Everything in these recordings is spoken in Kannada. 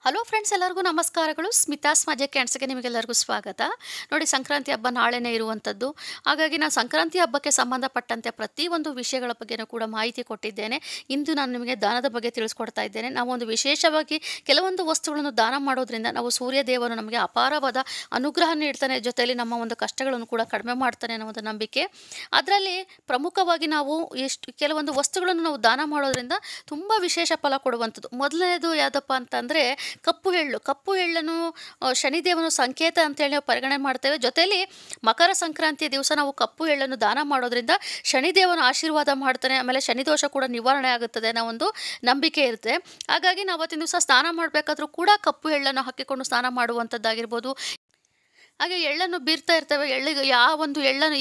ಹಲೋ ಫ್ರೆಂಡ್ಸ್, ಎಲ್ಲರಿಗೂ ನಮಸ್ಕಾರಗಳು. ಸ್ಮಿತಾಸ್ ಮಜೆ ಕ್ಯಾಂಡ್ಸ್ಗೆ ನಿಮಗೆಲ್ಲರಿಗೂ ಸ್ವಾಗತ. ನೋಡಿ, ಸಂಕ್ರಾಂತಿ ಹಬ್ಬ ನಾಳೆನೇ ಇರುವಂಥದ್ದು. ಹಾಗಾಗಿ ನಾನು ಸಂಕ್ರಾಂತಿ ಹಬ್ಬಕ್ಕೆ ಸಂಬಂಧಪಟ್ಟಂತೆ ಪ್ರತಿಯೊಂದು ವಿಷಯಗಳ ಬಗ್ಗೆನೂ ಕೂಡ ಮಾಹಿತಿ ಕೊಟ್ಟಿದ್ದೇನೆ. ಇಂದು ನಾನು ನಿಮಗೆ ದಾನದ ಬಗ್ಗೆ ತಿಳಿಸ್ಕೊಡ್ತಾ ಇದ್ದೇನೆ. ನಾವು ಒಂದು ವಿಶೇಷವಾಗಿ ಕೆಲವೊಂದು ವಸ್ತುಗಳನ್ನು ದಾನ ಮಾಡೋದ್ರಿಂದ ನಾವು ಸೂರ್ಯದೇವನು ನಮಗೆ ಅಪಾರವಾದ ಅನುಗ್ರಹ ನೀಡ್ತಾನೆ, ಜೊತೆಯಲ್ಲಿ ನಮ್ಮ ಒಂದು ಕಷ್ಟಗಳನ್ನು ಕೂಡ ಕಡಿಮೆ ಮಾಡ್ತಾನೆ ಅನ್ನೋ ಒಂದು ನಂಬಿಕೆ. ಅದರಲ್ಲಿ ಪ್ರಮುಖವಾಗಿ ನಾವು ಕೆಲವೊಂದು ವಸ್ತುಗಳನ್ನು ನಾವು ದಾನ ಮಾಡೋದ್ರಿಂದ ತುಂಬ ವಿಶೇಷ ಫಲ ಕೊಡುವಂಥದ್ದು. ಮೊದಲನೇದು ಯಾವುದಪ್ಪ ಅಂತಂದರೆ ಕಪ್ಪು ಎಳ್ಳನ್ನು ಶನಿದೇವನ ಸಂಕೇತ ಅಂತೇಳಿ ನಾವು ಪರಿಗಣನೆ ಮಾಡ್ತೇವೆ. ಜೊತೆಯಲ್ಲಿ ಮಕರ ಸಂಕ್ರಾಂತಿಯ ದಿವಸ ನಾವು ಕಪ್ಪು ಎಳ್ಳನ್ನು ದಾನ ಮಾಡೋದ್ರಿಂದ ಶನಿದೇವನ ಆಶೀರ್ವಾದ ಮಾಡ್ತಾನೆ, ಆಮೇಲೆ ಶನಿದೋಷ ಕೂಡ ನಿವಾರಣೆ ಆಗುತ್ತದೆ ಅನ್ನೋ ಒಂದು ನಂಬಿಕೆ ಇರುತ್ತೆ. ಹಾಗಾಗಿ ನಾವು ಅವತ್ತಿನ ದಿವಸ ಸ್ನಾನ ಮಾಡಬೇಕಾದ್ರೂ ಕೂಡ ಕಪ್ಪು ಎಳ್ಳನ್ನು ಹಾಕಿಕೊಂಡು ಸ್ನಾನ ಮಾಡುವಂಥದ್ದಾಗಿರ್ಬೋದು. ಹಾಗೆ ಎಳ್ಳನ್ನು ಬೀರ್ತಾ ಇರ್ತೇವೆ. ಯಾವ ಒಂದು ಎಳ್ಳನ್ನು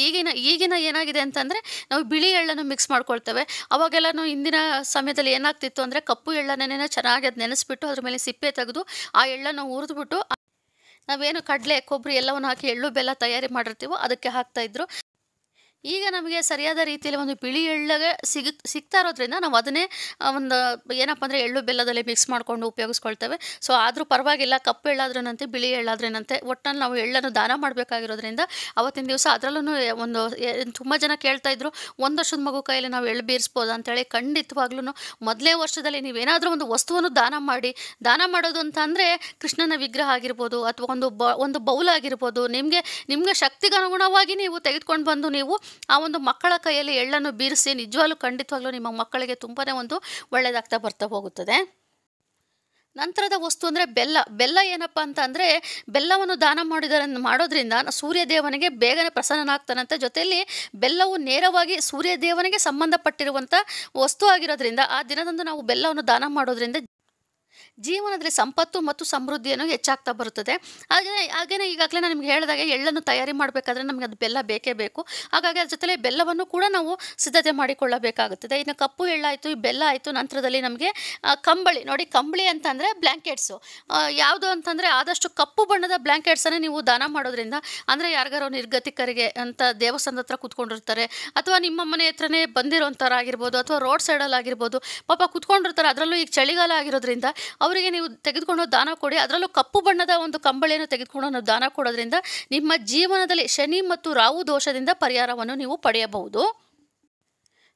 ಈಗಿನ ಏನಾಗಿದೆ ಅಂತಂದರೆ ನಾವು ಬಿಳಿ ಎಳ್ಳನ್ನು ಮಿಕ್ಸ್ ಮಾಡ್ಕೊಳ್ತೇವೆ. ಅವಾಗೆಲ್ಲನೂ ಹಿಂದಿನ ಸಮಯದಲ್ಲಿ ಏನಾಗ್ತಿತ್ತು ಅಂದರೆ ಕಪ್ಪು ಎಳ್ಳನ್ನೇ ಚೆನ್ನಾಗಿ ಅದು ನೆನೆಸ್ಬಿಟ್ಟು ಅದ್ರ ಮೇಲೆ ಸಿಪ್ಪೆ ತೆಗೆದು ಆ ಎಳ್ಳನ್ನು ಹುರಿದ್ಬಿಟ್ಟು ನಾವೇನು ಕಡಲೆ ಕೊಬ್ಬರಿ ಎಲ್ಲವನ್ನು ಹಾಕಿ ಎಳ್ಳು ಬೆಲ್ಲ ತಯಾರಿ ಮಾಡಿರ್ತೀವೋ ಅದಕ್ಕೆ ಹಾಕ್ತಾಯಿದ್ರು. ಈಗ ನಮಗೆ ಸರಿಯಾದ ರೀತಿಯಲ್ಲಿ ಒಂದು ಬಿಳಿ ಎಳ್ಳಗೆ ಸಿಗ್ತಾ ಇರೋದ್ರಿಂದ ನಾವು ಅದನ್ನೇ ಒಂದು ಏನಪ್ಪ ಅಂದರೆ ಎಳ್ಳು ಬೆಲ್ಲದಲ್ಲಿ ಮಿಕ್ಸ್ ಮಾಡಿಕೊಂಡು ಉಪಯೋಗಿಸ್ಕೊಳ್ತೇವೆ. ಸೊ ಆದರೂ ಪರವಾಗಿಲ್ಲ, ಕಪ್ಪು ಎಳ್ಳಾದ್ರೇನಂತೆ ಬಿಳಿ ಎಳ್ಳಾದ್ರೇನಂತೆ ಒಟ್ಟಲ್ಲಿ ನಾವು ಎಳ್ಳನ್ನು ದಾನ ಮಾಡಬೇಕಾಗಿರೋದ್ರಿಂದ ಅವತ್ತಿನ ದಿವಸ ಅದರಲ್ಲೂ ಒಂದು ತುಂಬ ಜನ ಕೇಳ್ತಾಯಿದ್ರು, ಒಂದು ವರ್ಷದ ಮಗು ಕೈಯಲ್ಲಿ ನಾವು ಎಳ್ಳು ಬೀರಿಸ್ಬೋದು ಅಂತೇಳಿ. ಖಂಡಿತವಾಗ್ಲೂ ಮೊದಲೇ ವರ್ಷದಲ್ಲಿ ನೀವೇನಾದರೂ ಒಂದು ವಸ್ತುವನ್ನು ದಾನ ಮಾಡೋದು ಅಂತ ಅಂದರೆ ಕೃಷ್ಣನ ವಿಗ್ರಹ ಆಗಿರ್ಬೋದು ಅಥವಾ ಒಂದು ಬೌಲ್ ಆಗಿರ್ಬೋದು, ನಿಮಗೆ ಶಕ್ತಿಗೆ ಅನುಗುಣವಾಗಿ ನೀವು ತೆಗೆದುಕೊಂಡು ಬಂದು ನೀವು ಆ ಒಂದು ಮಕ್ಕಳ ಕೈಯಲ್ಲಿ ಎಳ್ಳನ್ನು ಬೀರಿಸಿ ನಿಜವಾಗ್ಲೂ ಖಂಡಿತವಾಗ್ಲೂ ನಿಮ್ಮ ಮಕ್ಕಳಿಗೆ ತುಂಬಾ ಒಂದು ಒಳ್ಳೆಯದಾಗ್ತಾ ಬರ್ತಾ ಹೋಗುತ್ತದೆ. ನಂತರದ ವಸ್ತು ಅಂದರೆ ಬೆಲ್ಲ ಏನಪ್ಪ ಅಂತ ಅಂದರೆ ಬೆಲ್ಲವನ್ನು ದಾನ ಮಾಡೋದ್ರಿಂದ ಸೂರ್ಯದೇವನಿಗೆ ಬೇಗನೆ ಪ್ರಸನ್ನನಾಗ್ತಾನಂತೆ. ಜೊತೆಯಲ್ಲಿ ಬೆಲ್ಲವು ನೇರವಾಗಿ ಸೂರ್ಯದೇವನಿಗೆ ಸಂಬಂಧಪಟ್ಟಿರುವಂಥ ವಸ್ತು ಆಗಿರೋದ್ರಿಂದ ಆ ದಿನದಂದು ನಾವು ಬೆಲ್ಲವನ್ನು ದಾನ ಮಾಡೋದ್ರಿಂದ ಜೀವನದಲ್ಲಿ ಸಂಪತ್ತು ಮತ್ತು ಸಮೃದ್ಧಿಯನ್ನು ಹೆಚ್ಚಾಗ್ತಾ ಬರುತ್ತದೆ. ಹಾಗೆಯೇ ಈಗಾಗಲೇ ನಾನು ನಿಮ್ಗೆ ಹೇಳಿದಾಗೆ ಎಳ್ಳನ್ನು ತಯಾರಿ ಮಾಡಬೇಕಾದ್ರೆ ನಮಗೆ ಅದು ಬೆಲ್ಲ ಬೇಕೇ ಬೇಕು. ಹಾಗಾಗಿ ಅದ್ರ ಜೊತೆಲಿ ಬೆಲ್ಲವನ್ನು ಕೂಡ ನಾವು ಸಿದ್ಧತೆ ಮಾಡಿಕೊಳ್ಳಬೇಕಾಗುತ್ತದೆ. ಇನ್ನು ಕಪ್ಪು ಎಳ್ಳಾಯಿತು, ಈ ಬೆಲ್ಲ ಆಯಿತು. ನಂತರದಲ್ಲಿ ನಮಗೆ ಕಂಬಳಿ ಅಂತಂದರೆ ಬ್ಲ್ಯಾಂಕೆಟ್ಸು. ಯಾವುದು ಅಂತಂದರೆ ಆದಷ್ಟು ಕಪ್ಪು ಬಣ್ಣದ ಬ್ಲ್ಯಾಂಕೆಟ್ಸನ್ನೇ ನೀವು ದಾನ ಮಾಡೋದ್ರಿಂದ, ಅಂದರೆ ಯಾರಿಗಾರೋ ನಿರ್ಗತಿಕರಿಗೆ ಅಂತ ದೇವಸ್ಥಾನದ ಹತ್ರ ಕೂತ್ಕೊಂಡಿರ್ತಾರೆ ಅಥವಾ ನಿಮ್ಮ ಮನೆ ಹತ್ರನೇ ಬಂದಿರೋಂಥವ್ರು ಆಗಿರ್ಬೋದು ಅಥವಾ ರೋಡ್ ಸೈಡಲ್ಲಿ ಆಗಿರ್ಬೋದು, ಪಾಪ ಕೂತ್ಕೊಂಡಿರ್ತಾರೆ. ಅದರಲ್ಲೂ ಈಗ ಚಳಿಗಾಲ ಆಗಿರೋದ್ರಿಂದ ಅವರಿಗೆ ನೀವು ತೆಗೆದುಕೊಂಡು ದಾನ ಕೊಡಿ. ಅದರಲ್ಲೂ ಕಪ್ಪು ಬಣ್ಣದ ಒಂದು ಕಂಬಳಿಯನ್ನು ತೆಗೆದುಕೊಂಡು ನಾವು ದಾನ ಕೊಡೋದ್ರಿಂದ ನಿಮ್ಮ ಜೀವನದಲ್ಲಿ ಶನಿ ಮತ್ತು ರಾಹು ದೋಷದಿಂದ ಪರಿಹಾರವನ್ನು ನೀವು ಪಡೆಯಬಹುದು.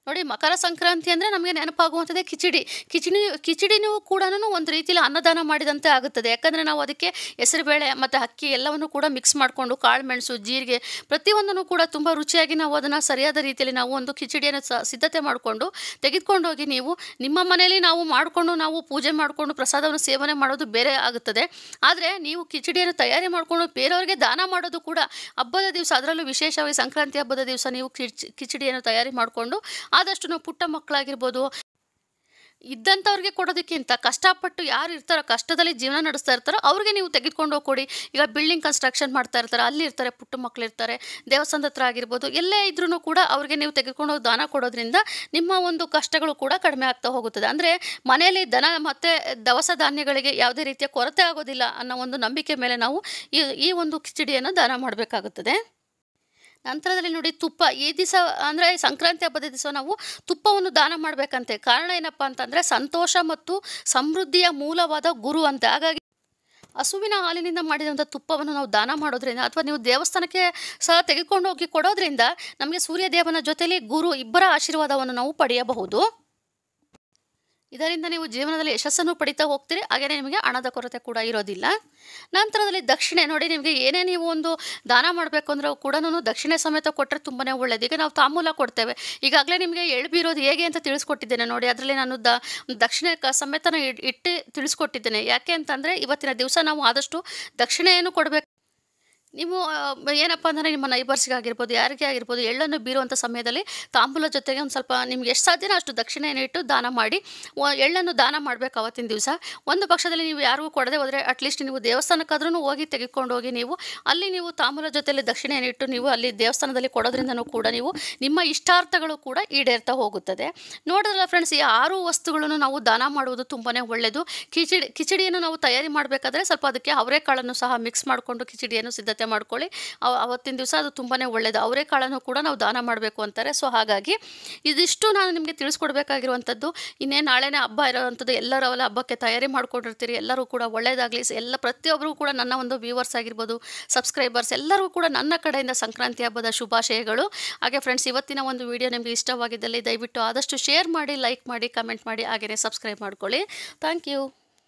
ನೋಡಿ, ಮಕರ ಸಂಕ್ರಾಂತಿ ಅಂದರೆ ನಮಗೆ ನೆನಪಾಗುವಂಥದ್ದೇ ಕಿಚಡಿನೂ ಕೂಡ ಒಂದು ರೀತಿಯಲ್ಲಿ ಅನ್ನದಾನ ಮಾಡಿದಂತೆ ಆಗುತ್ತದೆ. ಯಾಕಂದರೆ ನಾವು ಅದಕ್ಕೆ ಹೆಸರುಬೇಳೆ ಮತ್ತು ಅಕ್ಕಿ ಎಲ್ಲವನ್ನು ಕೂಡ ಮಿಕ್ಸ್ ಮಾಡಿಕೊಂಡು ಕಾಳುಮೆಣಸು, ಜೀರಿಗೆ ಪ್ರತಿಯೊಂದನ್ನು ಕೂಡ ತುಂಬ ರುಚಿಯಾಗಿ ನಾವು ಅದನ್ನು ಸರಿಯಾದ ರೀತಿಯಲ್ಲಿ ನಾವು ಒಂದು ಕಿಚಡಿಯನ್ನು ಸಿದ್ಧತೆ ಮಾಡಿಕೊಂಡು ತೆಗೆದುಕೊಂಡು ಹೋಗಿ ನೀವು ನಿಮ್ಮ ಮನೆಯಲ್ಲಿ ನಾವು ಪೂಜೆ ಮಾಡಿಕೊಂಡು ಪ್ರಸಾದವನ್ನು ಸೇವನೆ ಮಾಡೋದು ಬೇರೆ ಆಗುತ್ತದೆ. ಆದರೆ ನೀವು ಕಿಚಡಿಯನ್ನು ತಯಾರಿ ಮಾಡಿಕೊಂಡು ಬೇರೆಯವರಿಗೆ ದಾನ ಮಾಡೋದು ಕೂಡ ಹಬ್ಬದ ದಿವಸ, ಅದರಲ್ಲೂ ವಿಶೇಷವಾಗಿ ಸಂಕ್ರಾಂತಿ ಹಬ್ಬದ ದಿವಸ ನೀವು ಕಿಚಡಿಯನ್ನು ತಯಾರಿ ಮಾಡಿಕೊಂಡು ಆದಷ್ಟು ನಾವು ಪುಟ್ಟ ಮಕ್ಕಳಾಗಿರ್ಬೋದು ಇದ್ದಂಥವ್ರಿಗೆ ಕೊಡೋದಕ್ಕಿಂತ ಕಷ್ಟಪಟ್ಟು ಯಾರು ಇರ್ತಾರೋ, ಕಷ್ಟದಲ್ಲಿ ಜೀವನ ನಡೆಸ್ತಾ ಇರ್ತಾರೋ ಅವ್ರಿಗೆ ನೀವು ತೆಗೆದುಕೊಂಡು ಹೋಗಿ ಕೊಡಿ. ಈಗ ಬಿಲ್ಡಿಂಗ್ ಕನ್ಸ್ಟ್ರಕ್ಷನ್ ಮಾಡ್ತಾ ಇರ್ತಾರೆ, ಅಲ್ಲಿ ಇರ್ತಾರೆ ಪುಟ್ಟ ಮಕ್ಕಳು ಇರ್ತಾರೆ, ದೇವಸ್ಥಾನದ ಹತ್ರ ಆಗಿರ್ಬೋದು, ಎಲ್ಲೇ ಇದ್ರೂ ಕೂಡ ಅವ್ರಿಗೆ ನೀವು ತೆಗೆದುಕೊಂಡು ಹೋಗಿ ದಾನ ಕೊಡೋದ್ರಿಂದ ನಿಮ್ಮ ಒಂದು ಕಷ್ಟಗಳು ಕೂಡ ಕಡಿಮೆ ಆಗ್ತಾ ಹೋಗುತ್ತದೆ. ಅಂದರೆ ಮನೆಯಲ್ಲಿ ದನ ಮತ್ತು ದವಸ ಧಾನ್ಯಗಳಿಗೆ ಯಾವುದೇ ರೀತಿಯ ಕೊರತೆ ಆಗೋದಿಲ್ಲ ಅನ್ನೋ ಒಂದು ನಂಬಿಕೆ ಮೇಲೆ ನಾವು ಈ ಒಂದು ಕಿಚಡಿಯನ್ನು ದಾನ ಮಾಡಬೇಕಾಗುತ್ತದೆ. ನಂತರದಲ್ಲಿ ನೋಡಿ, ತುಪ್ಪ. ಈ ದಿವಸ ಅಂದರೆ ಸಂಕ್ರಾಂತಿ ಹಬ್ಬದ ದಿವಸ ನಾವು ತುಪ್ಪವನ್ನು ದಾನ ಮಾಡಬೇಕಂತೆ. ಕಾರಣ ಏನಪ್ಪ ಅಂತಂದರೆ ಸಂತೋಷ ಮತ್ತು ಸಮೃದ್ಧಿಯ ಮೂಲವಾದ ಗುರು ಅಂತ. ಹಾಗಾಗಿ ಹಸುವಿನ ಹಾಲಿನಿಂದ ಮಾಡಿದಂಥ ತುಪ್ಪವನ್ನು ನಾವು ದಾನ ಮಾಡೋದ್ರಿಂದ ಅಥವಾ ನೀವು ದೇವಸ್ಥಾನಕ್ಕೆ ಸಹ ತೆಗೆದುಕೊಂಡು ಹೋಗಿ ಕೊಡೋದ್ರಿಂದ ನಮಗೆ ಸೂರ್ಯದೇವನ ಜೊತೆಲಿ ಗುರು ಇಬ್ಬರ ಆಶೀರ್ವಾದವನ್ನು ನಾವು ಪಡೆಯಬಹುದು. ಇದರಿಂದ ನೀವು ಜೀವನದಲ್ಲಿ ಯಶಸ್ಸನ್ನು ಪಡಿತಾ ಹೋಗ್ತೀರಿ. ಹಾಗೆಯೇ ನಿಮಗೆ ಹಣದ ಕೊರತೆ ಕೂಡ ಇರೋದಿಲ್ಲ. ನಂತರದಲ್ಲಿ ದಕ್ಷಿಣೆ. ನೋಡಿ, ನಿಮಗೆ ಏನೇ ನೀವು ಒಂದು ದಾನ ಮಾಡಬೇಕು ಅಂದರೆ ಕೂಡ ದಕ್ಷಿಣೆ ಸಮೇತ ಕೊಟ್ಟರೆ ತುಂಬಾ ಒಳ್ಳೆಯದು. ಈಗ ನಾವು ತಾಂಬೂಲ ಕೊಡ್ತೇವೆ. ಈಗಾಗಲೇ ನಿಮಗೆ ಎಳ್ಳು ಬೀರೋದು ಹೇಗೆ ಅಂತ ತಿಳಿಸ್ಕೊಟ್ಟಿದ್ದೇನೆ ನೋಡಿ. ಅದರಲ್ಲಿ ನಾನು ದಕ್ಷಿಣೆ ಸಮೇತನ ಇಟ್ಟು ತಿಳಿಸ್ಕೊಟ್ಟಿದ್ದೇನೆ. ಯಾಕೆ ಅಂತಂದರೆ ಇವತ್ತಿನ ದಿವಸ ನಾವು ಆದಷ್ಟು ದಕ್ಷಿಣೆಯನ್ನು ಕೊಡಬೇಕು. ನೀವು ಏನಪ್ಪ ಅಂದರೆ ನಿಮ್ಮ ನೈಬರ್ಸ್ಗಾಗಿರ್ಬೋದು, ಯಾರಿಗೇ ಆಗಿರ್ಬೋದು, ಎಳ್ಳನ್ನು ಬೀರುವಂಥ ಸಮಯದಲ್ಲಿ ತಾಂಬೂಲ ಜೊತೆಗೆ ಒಂದು ಸ್ವಲ್ಪ ನಿಮ್ಗೆ ಎಷ್ಟು ಸಾಧ್ಯನೋ ಅಷ್ಟು ದಕ್ಷಿಣೆಯನ್ನು ಇಟ್ಟು ದಾನ ಮಾಡಿ. ಎಳ್ಳನ್ನು ದಾನ ಮಾಡಬೇಕು ಅವತ್ತಿನ ದಿವಸ. ಒಂದು ಪಕ್ಷದಲ್ಲಿ ನೀವು ಯಾರಿಗೂ ಕೊಡದೆ ಹೋದರೆ ಅಟ್ಲೀಸ್ಟ್ ನೀವು ದೇವಸ್ಥಾನಕ್ಕಾದ್ರೂ ಹೋಗಿ ತೆಗೆದುಕೊಂಡು ಹೋಗಿ ಅಲ್ಲಿ ನೀವು ತಾಂಬೂಲ ಜೊತೆಯಲ್ಲಿ ದಕ್ಷಿಣೆಯನ್ನು ಇಟ್ಟು ನೀವು ಅಲ್ಲಿ ದೇವಸ್ಥಾನದಲ್ಲಿ ಕೊಡೋದ್ರಿಂದನೂ ಕೂಡ ನಿಮ್ಮ ಇಷ್ಟಾರ್ಥಗಳು ಕೂಡ ಈಡೇರ್ತಾ ಹೋಗುತ್ತದೆ. ನೋಡಿದ್ರಲ್ಲ ಫ್ರೆಂಡ್ಸ್, ಈ 6 ವಸ್ತುಗಳನ್ನು ನಾವು ದಾನ ಮಾಡುವುದು ತುಂಬಾ ಒಳ್ಳೆಯದು. ಕಿಚಡಿಯನ್ನು ನಾವು ತಯಾರಿ ಮಾಡಬೇಕಾದ್ರೆ ಸ್ವಲ್ಪ ಅದಕ್ಕೆ ಅವರೆಕಾಳನ್ನು ಸಹ ಮಿಕ್ಸ್ ಮಾಡಿಕೊಂಡು ಕಿಚಡಿಯನ್ನು ಸಿದ್ಧತೆ ಮಾಡ್ಕೊಳ್ಳಿ. ಅವತ್ತಿನ ದಿವಸ ಅದು ತುಂಬಾ ಒಳ್ಳೆಯದು. ಅವರೆಕಾಳನ್ನು ಕೂಡ ನಾವು ದಾನ ಮಾಡಬೇಕು ಅಂತಾರೆ. ಸೊ ಹಾಗಾಗಿ ಇದಿಷ್ಟು ನಾನು ನಿಮಗೆ ತಿಳಿಸ್ಕೊಡ್ಬೇಕಾಗಿರುವಂಥದ್ದು. ಇನ್ನೇನು ನಾಳೆನೇ ಹಬ್ಬ ಇರೋವಂಥದ್ದು, ಎಲ್ಲರೂ ಅವೆಲ್ಲ ಹಬ್ಬಕ್ಕೆ ತಯಾರಿ ಮಾಡ್ಕೊಂಡಿರ್ತೀರಿ. ಎಲ್ಲರೂ ಕೂಡ ಒಳ್ಳೆಯದಾಗಲಿ. ಪ್ರತಿಯೊಬ್ಬರು ಕೂಡ ನನ್ನ ಒಂದು ವ್ಯೂವರ್ಸ್ ಆಗಿರ್ಬೋದು, ಸಬ್ಸ್ಕ್ರೈಬರ್ಸ್ ಎಲ್ಲರೂ ಕೂಡ ನನ್ನ ಕಡೆಯಿಂದ ಸಂಕ್ರಾಂತಿ ಹಬ್ಬದ ಶುಭಾಶಯಗಳು. ಹಾಗೆ ಫ್ರೆಂಡ್ಸ್, ಇವತ್ತಿನ ಒಂದು ವಿಡಿಯೋ ನಿಮಗೆ ಇಷ್ಟವಾಗಿದ್ದಲ್ಲಿ ದಯವಿಟ್ಟು ಆದಷ್ಟು ಶೇರ್ ಮಾಡಿ, ಲೈಕ್ ಮಾಡಿ, ಕಮೆಂಟ್ ಮಾಡಿ, ಹಾಗೆಯೇ ಸಬ್ಸ್ಕ್ರೈಬ್ ಮಾಡ್ಕೊಳ್ಳಿ. Thank you.